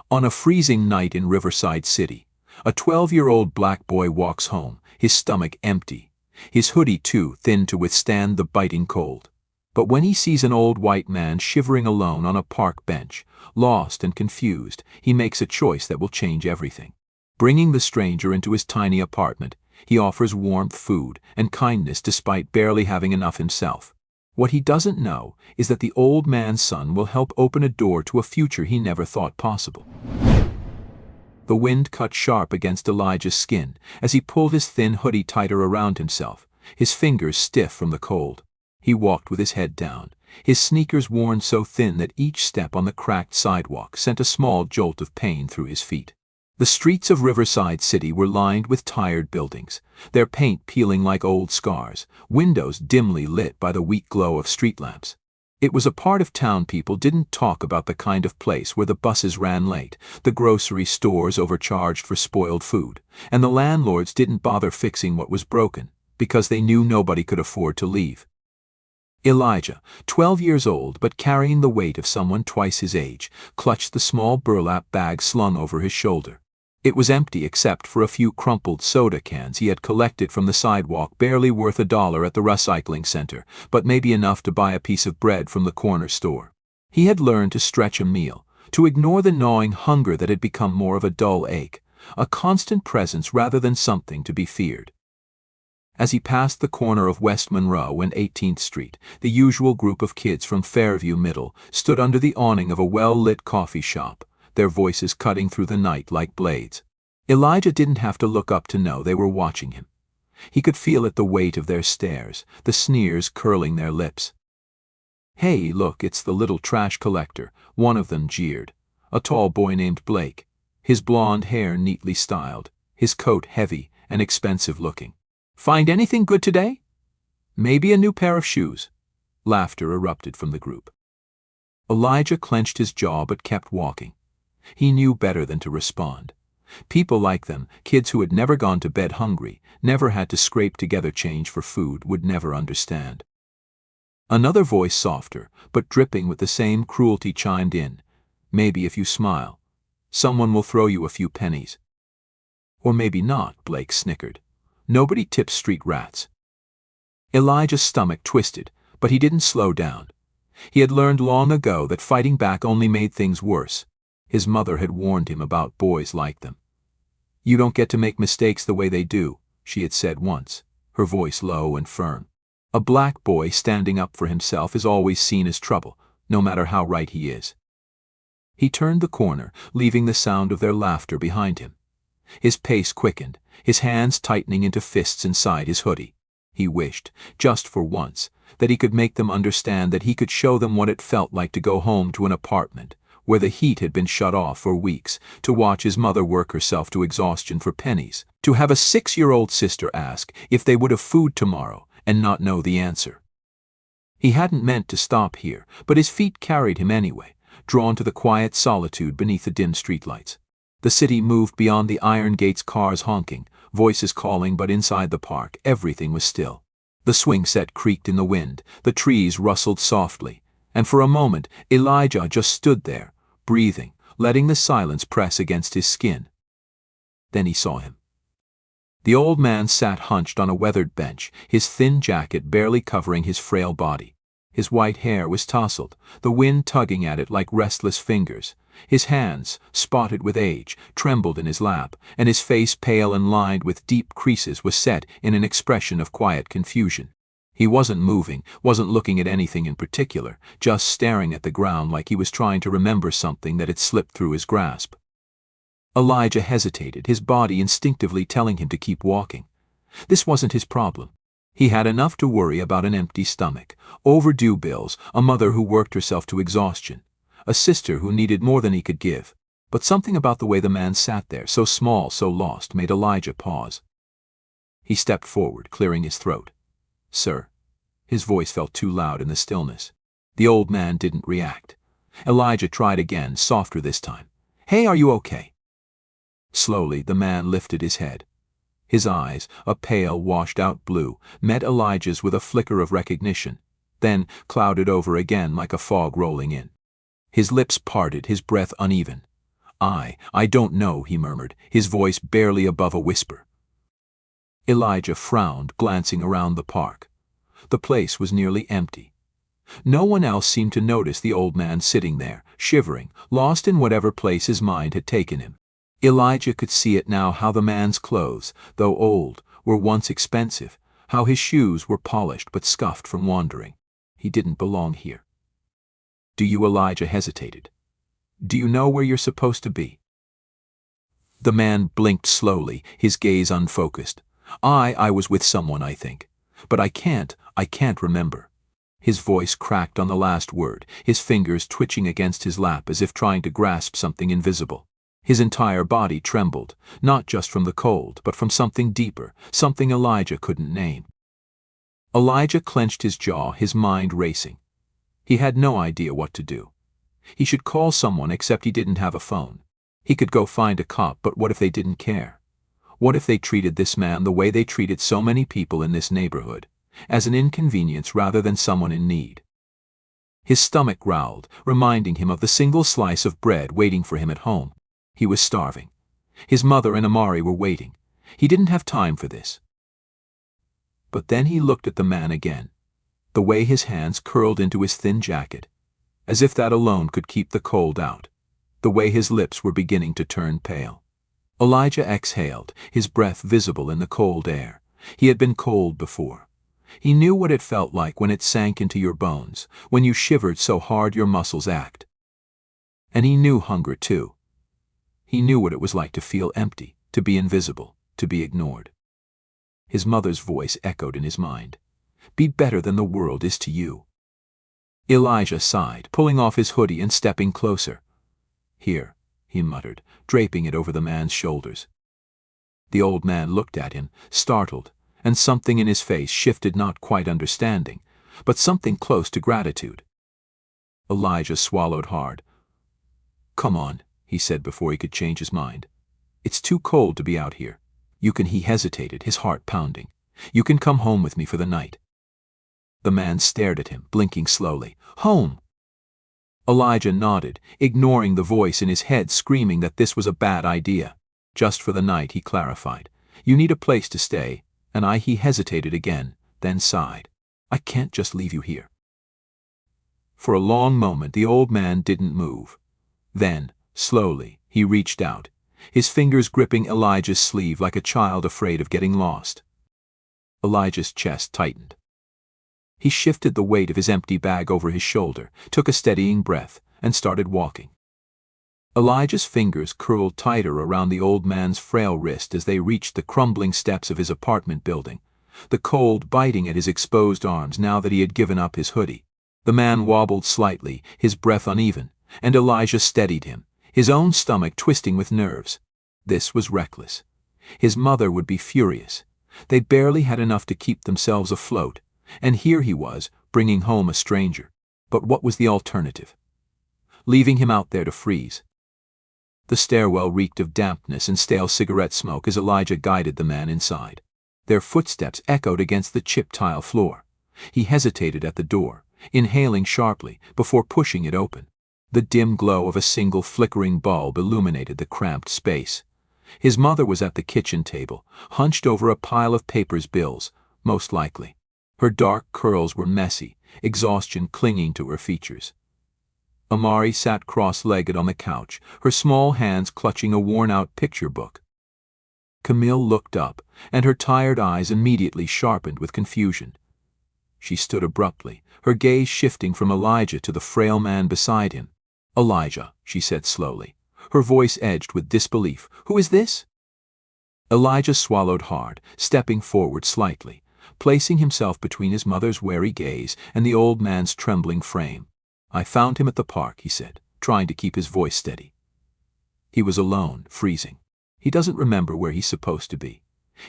On a freezing night in Riverside City, a 12-year-old black boy walks home, his stomach empty, his hoodie too thin to withstand the biting cold. But when he sees an old white man shivering alone on a park bench, lost and confused, he makes a choice that will change everything. Bringing the stranger into his tiny apartment, he offers warmth, food, and kindness despite barely having enough himself. What he doesn't know is that the old man's son will help open a door to a future he never thought possible. The wind cut sharp against Elijah's skin as he pulled his thin hoodie tighter around himself, his fingers stiff from the cold. He walked with his head down, his sneakers worn so thin that each step on the cracked sidewalk sent a small jolt of pain through his feet. The streets of Riverside City were lined with tired buildings, their paint peeling like old scars, windows dimly lit by the weak glow of street lamps. It was a part of town people didn't talk about, the kind of place where the buses ran late, the grocery stores overcharged for spoiled food, and the landlords didn't bother fixing what was broken, because they knew nobody could afford to leave. Elijah, 12 years old but carrying the weight of someone twice his age, clutched the small burlap bag slung over his shoulder. It was empty except for a few crumpled soda cans he had collected from the sidewalk, barely worth $1 at the recycling center, but maybe enough to buy a piece of bread from the corner store. He had learned to stretch a meal, to ignore the gnawing hunger that had become more of a dull ache, a constant presence rather than something to be feared. As he passed the corner of West Monroe and 18th Street, the usual group of kids from Fairview Middle stood under the awning of a well-lit coffee shop, their voices cutting through the night like blades. Elijah didn't have to look up to know they were watching him. He could feel it, the weight of their stares, the sneers curling their lips. "Hey, look, it's the little trash collector," one of them jeered. A tall boy named Blake, his blonde hair neatly styled, his coat heavy and expensive looking. "Find anything good today? Maybe a new pair of shoes." Laughter erupted from the group. Elijah clenched his jaw but kept walking. He knew better than to respond. People like them, kids who had never gone to bed hungry, never had to scrape together change for food, would never understand. Another voice, softer, but dripping with the same cruelty, chimed in. "Maybe if you smile, someone will throw you a few pennies." "Or maybe not," Blake snickered. "Nobody tips street rats." Elijah's stomach twisted, but he didn't slow down. He had learned long ago that fighting back only made things worse. His mother had warned him about boys like them. "You don't get to make mistakes the way they do," she had said once, her voice low and firm. A black boy standing up for himself is always seen as trouble, no matter how right he is. He turned the corner, leaving the sound of their laughter behind him. His pace quickened, his hands tightening into fists inside his hoodie. He wished, just for once, that he could make them understand, that he could show them what it felt like to go home to an apartment where the heat had been shut off for weeks, to watch his mother work herself to exhaustion for pennies, to have a 6-year-old sister ask if they would have food tomorrow and not know the answer. He hadn't meant to stop here, but his feet carried him anyway, drawn to the quiet solitude beneath the dim streetlights. The city moved beyond the iron gates, cars honking, voices calling, but inside the park everything was still. The swing set creaked in the wind, the trees rustled softly, and for a moment Elijah just stood there, breathing, letting the silence press against his skin. Then he saw him. The old man sat hunched on a weathered bench, his thin jacket barely covering his frail body. His white hair was tousled, the wind tugging at it like restless fingers. His hands, spotted with age, trembled in his lap, and his face, pale and lined with deep creases, was set in an expression of quiet confusion. He wasn't moving, wasn't looking at anything in particular, just staring at the ground like he was trying to remember something that had slipped through his grasp. Elijah hesitated, his body instinctively telling him to keep walking. This wasn't his problem. He had enough to worry about: an empty stomach, overdue bills, a mother who worked herself to exhaustion, a sister who needed more than he could give. But something about the way the man sat there, so small, so lost, made Elijah pause. He stepped forward, clearing his throat. "Sir." His voice felt too loud in the stillness. The old man didn't react. Elijah tried again, softer this time. "Hey, are you okay?" Slowly, the man lifted his head. His eyes, a pale, washed-out blue, met Elijah's with a flicker of recognition, then clouded over again like a fog rolling in. His lips parted, his breath uneven. I don't know, he murmured, his voice barely above a whisper. Elijah frowned, glancing around the park. The place was nearly empty. No one else seemed to notice the old man sitting there, shivering, lost in whatever place his mind had taken him. Elijah could see it now, how the man's clothes, though old, were once expensive, how his shoes were polished but scuffed from wandering. He didn't belong here. Do you? Elijah hesitated. Do you know where you're supposed to be? The man blinked slowly, his gaze unfocused. I was with someone, I think. But I can't remember. His voice cracked on the last word, his fingers twitching against his lap as if trying to grasp something invisible. His entire body trembled, not just from the cold, but from something deeper, something Elijah couldn't name. Elijah clenched his jaw, his mind racing. He had no idea what to do. He should call someone, except he didn't have a phone. He could go find a cop, but what if they didn't care? What if they treated this man the way they treated so many people in this neighborhood, as an inconvenience rather than someone in need? His stomach growled, reminding him of the single slice of bread waiting for him at home. He was starving. His mother and Amari were waiting. He didn't have time for this. But then he looked at the man again, the way his hands curled into his thin jacket, as if that alone could keep the cold out, the way his lips were beginning to turn pale. Elijah exhaled, his breath visible in the cold air. He had been cold before. He knew what it felt like when it sank into your bones, when you shivered so hard your muscles ached. And he knew hunger too. He knew what it was like to feel empty, to be invisible, to be ignored. His mother's voice echoed in his mind. Be better than the world is to you. Elijah sighed, pulling off his hoodie and stepping closer. Here, he muttered, draping it over the man's shoulders. The old man looked at him, startled, and something in his face shifted, not quite understanding, but something close to gratitude. Elijah swallowed hard. Come on, he said before he could change his mind. It's too cold to be out here. You can, he hesitated, his heart pounding. You can come home with me for the night. The man stared at him, blinking slowly. Home! Elijah nodded, ignoring the voice in his head screaming that this was a bad idea. Just for the night, he clarified. You need a place to stay, and he hesitated again, then sighed. I can't just leave you here. For a long moment the old man didn't move. Then, slowly, he reached out, his fingers gripping Elijah's sleeve like a child afraid of getting lost. Elijah's chest tightened. He shifted the weight of his empty bag over his shoulder, took a steadying breath, and started walking. Elijah's fingers curled tighter around the old man's frail wrist as they reached the crumbling steps of his apartment building, the cold biting at his exposed arms now that he had given up his hoodie. The man wobbled slightly, his breath uneven, and Elijah steadied him, his own stomach twisting with nerves. This was reckless. His mother would be furious. They'd barely had enough to keep themselves afloat, and here he was, bringing home a stranger. But what was the alternative? Leaving him out there to freeze. The stairwell reeked of dampness and stale cigarette smoke as Elijah guided the man inside. Their footsteps echoed against the chipped tile floor. He hesitated at the door, inhaling sharply, before pushing it open. The dim glow of a single flickering bulb illuminated the cramped space. His mother was at the kitchen table, hunched over a pile of papers, bills, most likely. Her dark curls were messy, exhaustion clinging to her features. Amari sat cross-legged on the couch, her small hands clutching a worn-out picture book. Camille looked up, and her tired eyes immediately sharpened with confusion. She stood abruptly, her gaze shifting from Elijah to the frail man beside him. Elijah, she said slowly, her voice edged with disbelief. Who is this? Elijah swallowed hard, stepping forward slightly, placing himself between his mother's wary gaze and the old man's trembling frame. I found him at the park, he said, trying to keep his voice steady. He was alone, freezing. He doesn't remember where he's supposed to be.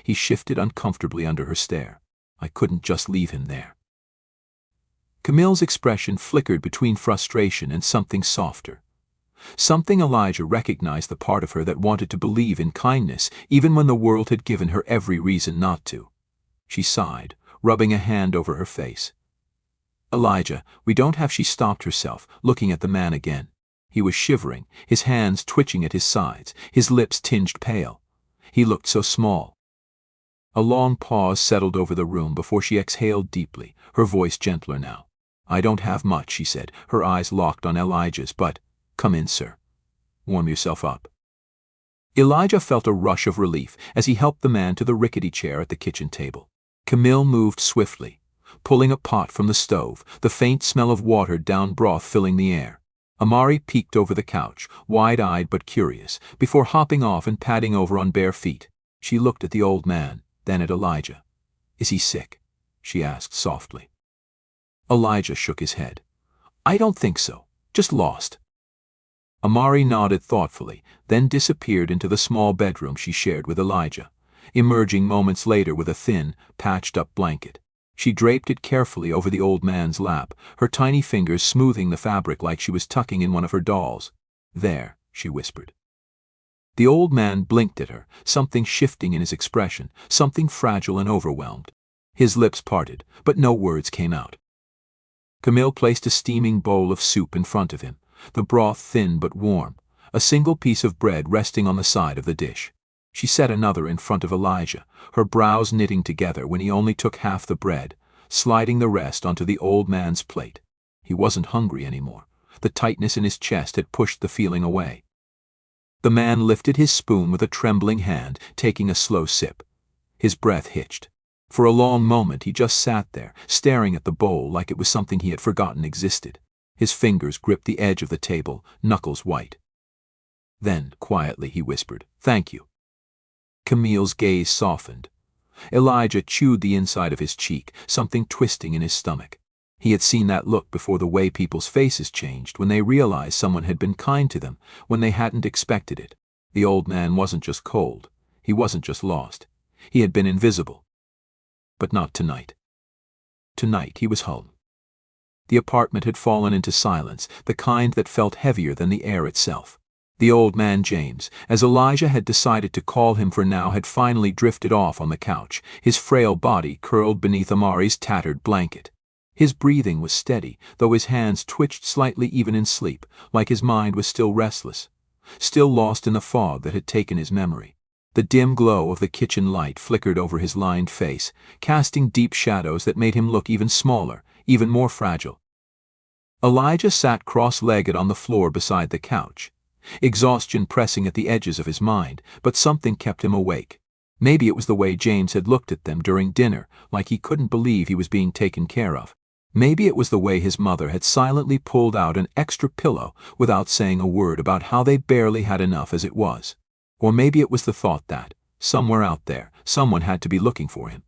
He shifted uncomfortably under her stare. I couldn't just leave him there. Camille's expression flickered between frustration and something softer. Something Elijah recognized, the part of her that wanted to believe in kindness even when the world had given her every reason not to. She sighed, rubbing a hand over her face. Elijah, we don't have. She stopped herself, looking at the man again. He was shivering, his hands twitching at his sides, his lips tinged pale. He looked so small. A long pause settled over the room before she exhaled deeply, her voice gentler now. "I don't have much," she said, her eyes locked on Elijah's, "but come in, sir. Warm yourself up." Elijah felt a rush of relief as he helped the man to the rickety chair at the kitchen table. Camille moved swiftly, pulling a pot from the stove, the faint smell of watered-down broth filling the air. Amari peeked over the couch, wide-eyed but curious, before hopping off and padding over on bare feet. She looked at the old man, then at Elijah. "Is he sick?" she asked softly. Elijah shook his head. "I don't think so. Just lost." Amari nodded thoughtfully, then disappeared into the small bedroom she shared with Elijah, emerging moments later with a thin, patched-up blanket. She draped it carefully over the old man's lap, her tiny fingers smoothing the fabric like she was tucking in one of her dolls. "There," she whispered. The old man blinked at her, something shifting in his expression, something fragile and overwhelmed. His lips parted, but no words came out. Camille placed a steaming bowl of soup in front of him, the broth thin but warm, a single piece of bread resting on the side of the dish. She set another in front of Elijah, her brows knitting together when he only took half the bread, sliding the rest onto the old man's plate. He wasn't hungry anymore. The tightness in his chest had pushed the feeling away. The man lifted his spoon with a trembling hand, taking a slow sip. His breath hitched. For a long moment he just sat there, staring at the bowl like it was something he had forgotten existed. His fingers gripped the edge of the table, knuckles white. Then, quietly, he whispered, "Thank you." Camille's gaze softened. Elijah chewed the inside of his cheek, something twisting in his stomach. He had seen that look before, the way people's faces changed when they realized someone had been kind to them, when they hadn't expected it. The old man wasn't just cold. He wasn't just lost. He had been invisible. But not tonight. Tonight he was home. The apartment had fallen into silence, the kind that felt heavier than the air itself. The old man James, as Elijah had decided to call him for now, had finally drifted off on the couch, his frail body curled beneath Amari's tattered blanket. His breathing was steady, though his hands twitched slightly even in sleep, like his mind was still restless, still lost in the fog that had taken his memory. The dim glow of the kitchen light flickered over his lined face, casting deep shadows that made him look even smaller, even more fragile. Elijah sat cross-legged on the floor beside the couch, exhaustion pressing at the edges of his mind, but something kept him awake. Maybe it was the way James had looked at them during dinner, like he couldn't believe he was being taken care of. Maybe it was the way his mother had silently pulled out an extra pillow without saying a word about how they barely had enough as it was. Or maybe it was the thought that, somewhere out there, someone had to be looking for him.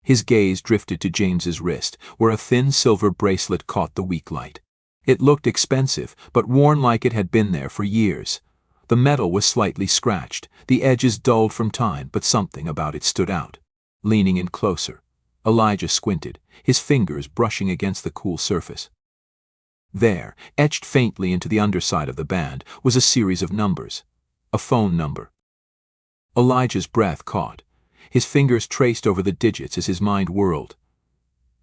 His gaze drifted to James's wrist, where a thin silver bracelet caught the weak light. It looked expensive, but worn like it had been there for years. The metal was slightly scratched, the edges dulled from time, but something about it stood out. Leaning in closer, Elijah squinted, his fingers brushing against the cool surface. There, etched faintly into the underside of the band, was a series of numbers. A phone number. Elijah's breath caught. His fingers traced over the digits as his mind whirled.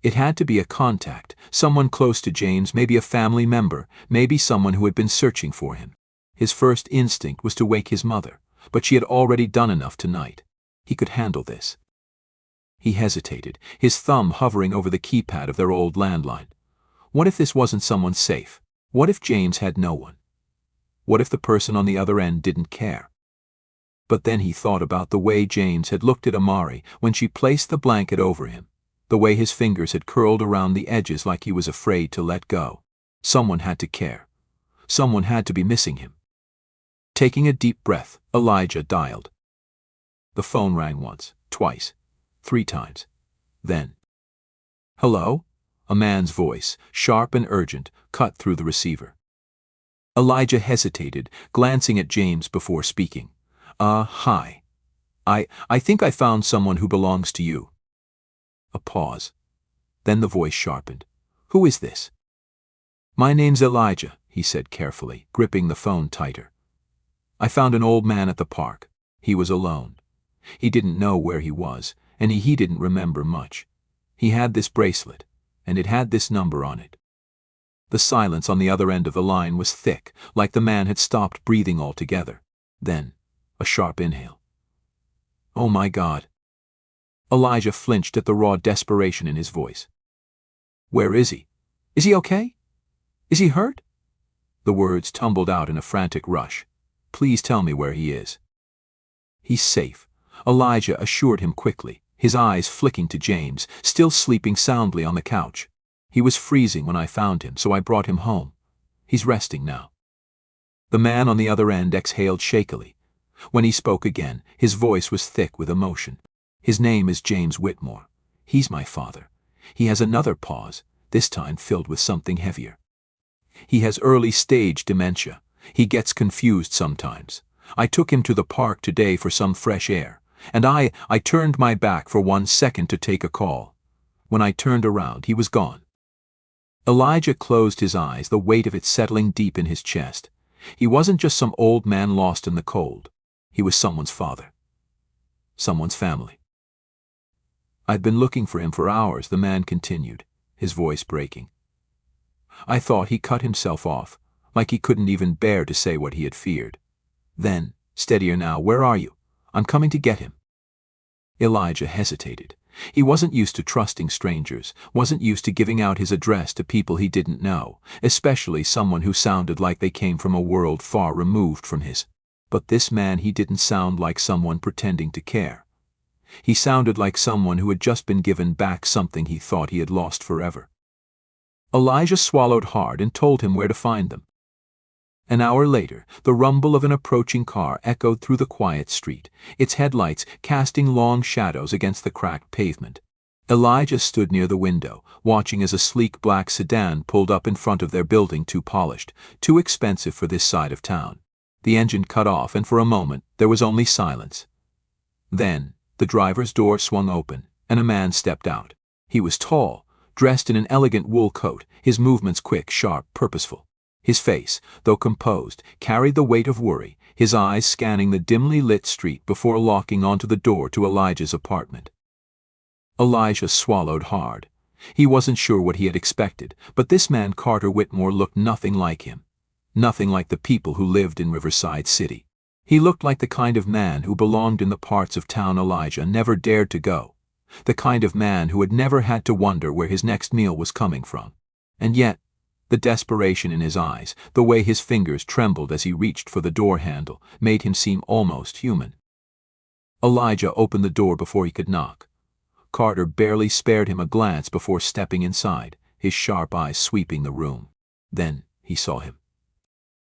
It had to be a contact, someone close to James, maybe a family member, maybe someone who had been searching for him. His first instinct was to wake his mother, but she had already done enough tonight. He could handle this. He hesitated, his thumb hovering over the keypad of their old landline. What if this wasn't someone safe? What if James had no one? What if the person on the other end didn't care? But then he thought about the way James had looked at Amari when she placed the blanket over him, the way his fingers had curled around the edges like he was afraid to let go. Someone had to care. Someone had to be missing him. Taking a deep breath, Elijah dialed. The phone rang once, twice, 3 times. Then, "Hello?" A man's voice, sharp and urgent, cut through the receiver. Elijah hesitated, glancing at James before speaking. Hi. I think I found someone who belongs to you." A pause. Then the voice sharpened. "Who is this?" "My name's Elijah," he said carefully, gripping the phone tighter. "I found an old man at the park. He was alone. He didn't know where he was, and he didn't remember much. He had this bracelet, and it had this number on it." The silence on the other end of the line was thick, like the man had stopped breathing altogether. Then, a sharp inhale. "Oh my God." Elijah flinched at the raw desperation in his voice. "Where is he? Is he okay? Is he hurt?" The words tumbled out in a frantic rush. "Please tell me where he is." "He's safe," Elijah assured him quickly, his eyes flicking to James, still sleeping soundly on the couch. "He was freezing when I found him, so I brought him home. He's resting now." The man on the other end exhaled shakily. When he spoke again, his voice was thick with emotion. "His name is James Whitmore. He's my father." He has another pause, this time filled with something heavier. "He has early-stage dementia. He gets confused sometimes. I took him to the park today for some fresh air, and I turned my back for 1 second to take a call. When I turned around, he was gone." Elijah closed his eyes, the weight of it settling deep in his chest. He wasn't just some old man lost in the cold. He was someone's father. Someone's family. "I'd been looking for him for hours," the man continued, his voice breaking. "I thought he cut himself off, like he couldn't even bear to say what he had feared. Then, steadier now, where are you? I'm coming to get him." Elijah hesitated. He wasn't used to trusting strangers, wasn't used to giving out his address to people he didn't know, especially someone who sounded like they came from a world far removed from his. But this man, he didn't sound like someone pretending to care. He sounded like someone who had just been given back something he thought he had lost forever. Elijah swallowed hard and told him where to find them. An hour later, the rumble of an approaching car echoed through the quiet street, its headlights casting long shadows against the cracked pavement. Elijah stood near the window, watching as a sleek black sedan pulled up in front of their building, too polished, too expensive for this side of town. The engine cut off, and for a moment there was only silence. Then, the driver's door swung open, and a man stepped out. He was tall, dressed in an elegant wool coat, his movements quick, sharp, purposeful. His face, though composed, carried the weight of worry, his eyes scanning the dimly lit street before locking onto the door to Elijah's apartment. Elijah swallowed hard. He wasn't sure what he had expected, but this man Carter Whitmore looked nothing like him. Nothing like the people who lived in Riverside City. He looked like the kind of man who belonged in the parts of town Elijah never dared to go. The kind of man who had never had to wonder where his next meal was coming from. And yet, the desperation in his eyes, the way his fingers trembled as he reached for the door handle, made him seem almost human. Elijah opened the door before he could knock. Carter barely spared him a glance before stepping inside, his sharp eyes sweeping the room. Then he saw him.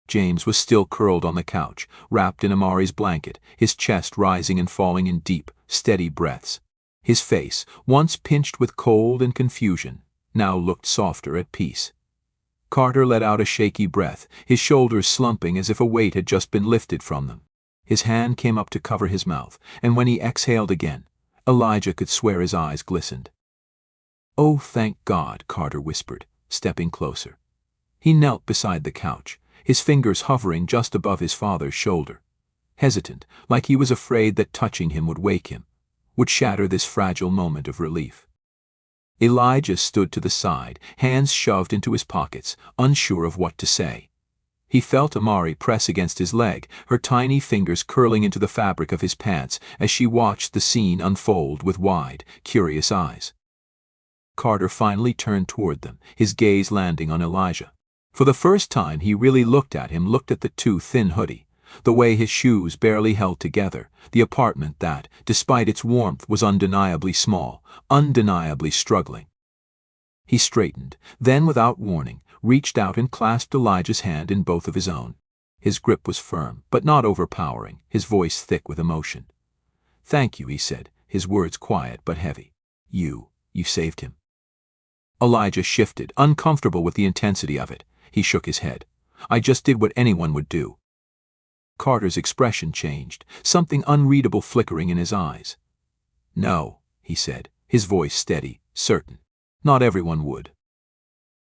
James was still curled on the couch, wrapped in Amari's blanket, his chest rising and falling in deep, steady breaths. His face, once pinched with cold and confusion, now looked softer, at peace. Carter let out a shaky breath, his shoulders slumping as if a weight had just been lifted from them. His hand came up to cover his mouth, and when he exhaled again, Elijah could swear his eyes glistened. "Oh, thank God," Carter whispered, stepping closer. He knelt beside the couch, his fingers hovering just above his father's shoulder. Hesitant, like he was afraid that touching him would wake him, would shatter this fragile moment of relief. Elijah stood to the side, hands shoved into his pockets, unsure of what to say. He felt Amari press against his leg, her tiny fingers curling into the fabric of his pants as she watched the scene unfold with wide, curious eyes. Carter finally turned toward them, his gaze landing on Elijah. For the first time he really looked at the too thin hoodie, the way his shoes barely held together, the apartment that, despite its warmth, was undeniably small, undeniably struggling. He straightened, then without warning, reached out and clasped Elijah's hand in both of his own. His grip was firm, but not overpowering, his voice thick with emotion. "Thank you," he said, his words quiet but heavy. You saved him." Elijah shifted, uncomfortable with the intensity of it. He shook his head. "I just did what anyone would do." Carter's expression changed, something unreadable flickering in his eyes. "No," he said, his voice steady, certain. "Not everyone would."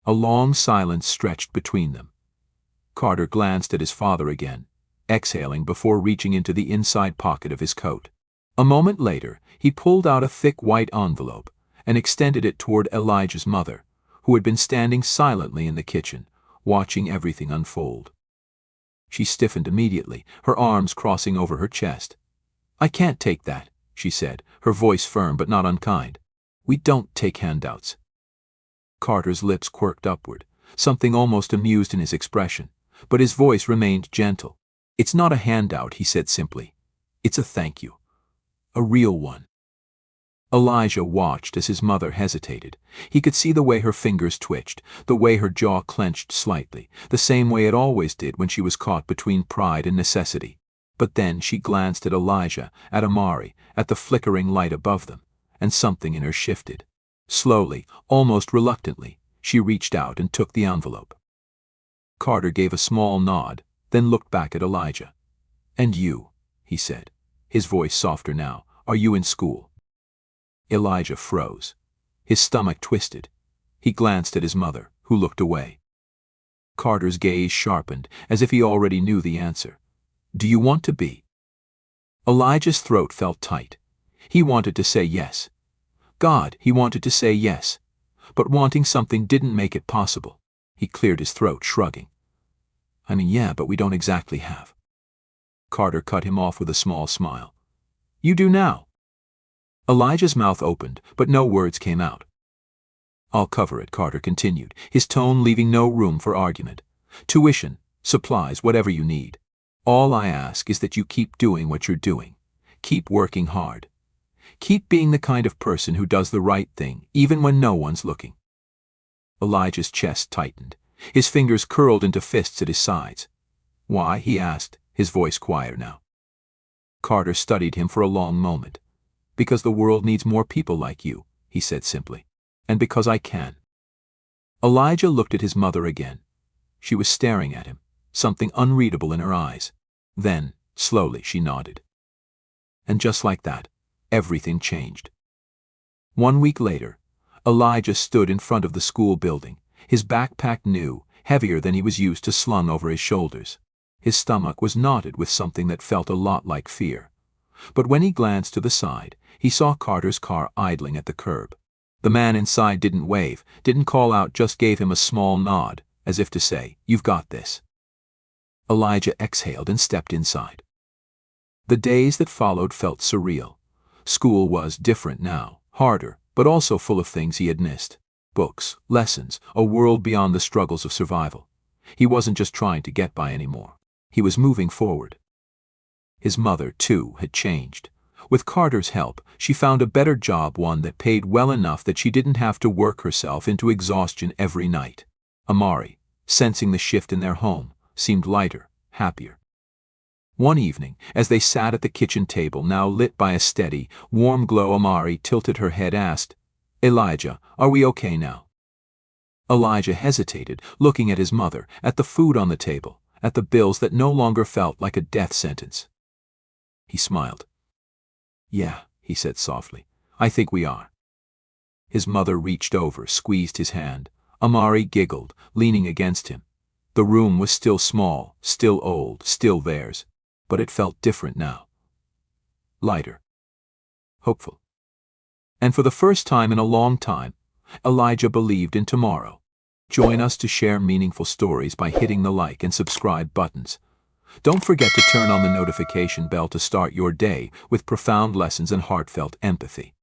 A long silence stretched between them. Carter glanced at his father again, exhaling before reaching into the inside pocket of his coat. A moment later, he pulled out a thick white envelope and extended it toward Elijah's mother, who had been standing silently in the kitchen, watching everything unfold. She stiffened immediately, her arms crossing over her chest. "I can't take that," she said, her voice firm but not unkind. "We don't take handouts." Carter's lips quirked upward, something almost amused in his expression, but his voice remained gentle. "It's not a handout," he said simply. "It's a thank you. A real one." Elijah watched as his mother hesitated. He could see the way her fingers twitched, the way her jaw clenched slightly, the same way it always did when she was caught between pride and necessity. But then she glanced at Elijah, at Amari, at the flickering light above them, and something in her shifted. Slowly, almost reluctantly, she reached out and took the envelope. Carter gave a small nod, then looked back at Elijah. "And you," he said, his voice softer now, "are you in school?" Elijah froze. His stomach twisted. He glanced at his mother, who looked away. Carter's gaze sharpened, as if he already knew the answer. "Do you want to be?" Elijah's throat felt tight. He wanted to say yes. God, he wanted to say yes. But wanting something didn't make it possible. He cleared his throat, shrugging. "I mean, yeah, but we don't exactly have." Carter cut him off with a small smile. "You do now." Elijah's mouth opened, but no words came out. "I'll cover it," Carter continued, his tone leaving no room for argument. "Tuition, supplies, whatever you need. All I ask is that you keep doing what you're doing. Keep working hard. Keep being the kind of person who does the right thing, even when no one's looking." Elijah's chest tightened. His fingers curled into fists at his sides. "Why?" he asked, his voice quieter now. Carter studied him for a long moment. "Because the world needs more people like you," he said simply. "And because I can." Elijah looked at his mother again. She was staring at him, something unreadable in her eyes. Then, slowly, she nodded. And just like that, everything changed. 1 week later, Elijah stood in front of the school building, his backpack new, heavier than he was used to, slung over his shoulders. His stomach was knotted with something that felt a lot like fear. But when he glanced to the side, he saw Carter's car idling at the curb. The man inside didn't wave, didn't call out, just gave him a small nod, as if to say, "You've got this." Elijah exhaled and stepped inside. The days that followed felt surreal. School was different now, harder, but also full of things he had missed. Books, lessons, a world beyond the struggles of survival. He wasn't just trying to get by anymore. He was moving forward. His mother, too, had changed. With Carter's help, she found a better job, one that paid well enough that she didn't have to work herself into exhaustion every night. Amari, sensing the shift in their home, seemed lighter, happier. One evening, as they sat at the kitchen table, now lit by a steady, warm glow, Amari tilted her head, asked, "Elijah, are we okay now?" Elijah hesitated, looking at his mother, at the food on the table, at the bills that no longer felt like a death sentence. He smiled. "Yeah," he said softly, "I think we are." His mother reached over, squeezed his hand. Amari giggled, leaning against him. The room was still small, still old, still theirs, but it felt different now. Lighter. Hopeful. And for the first time in a long time, Elijah believed in tomorrow. Join us to share meaningful stories by hitting the like and subscribe buttons. Don't forget to turn on the notification bell to start your day with profound lessons and heartfelt empathy.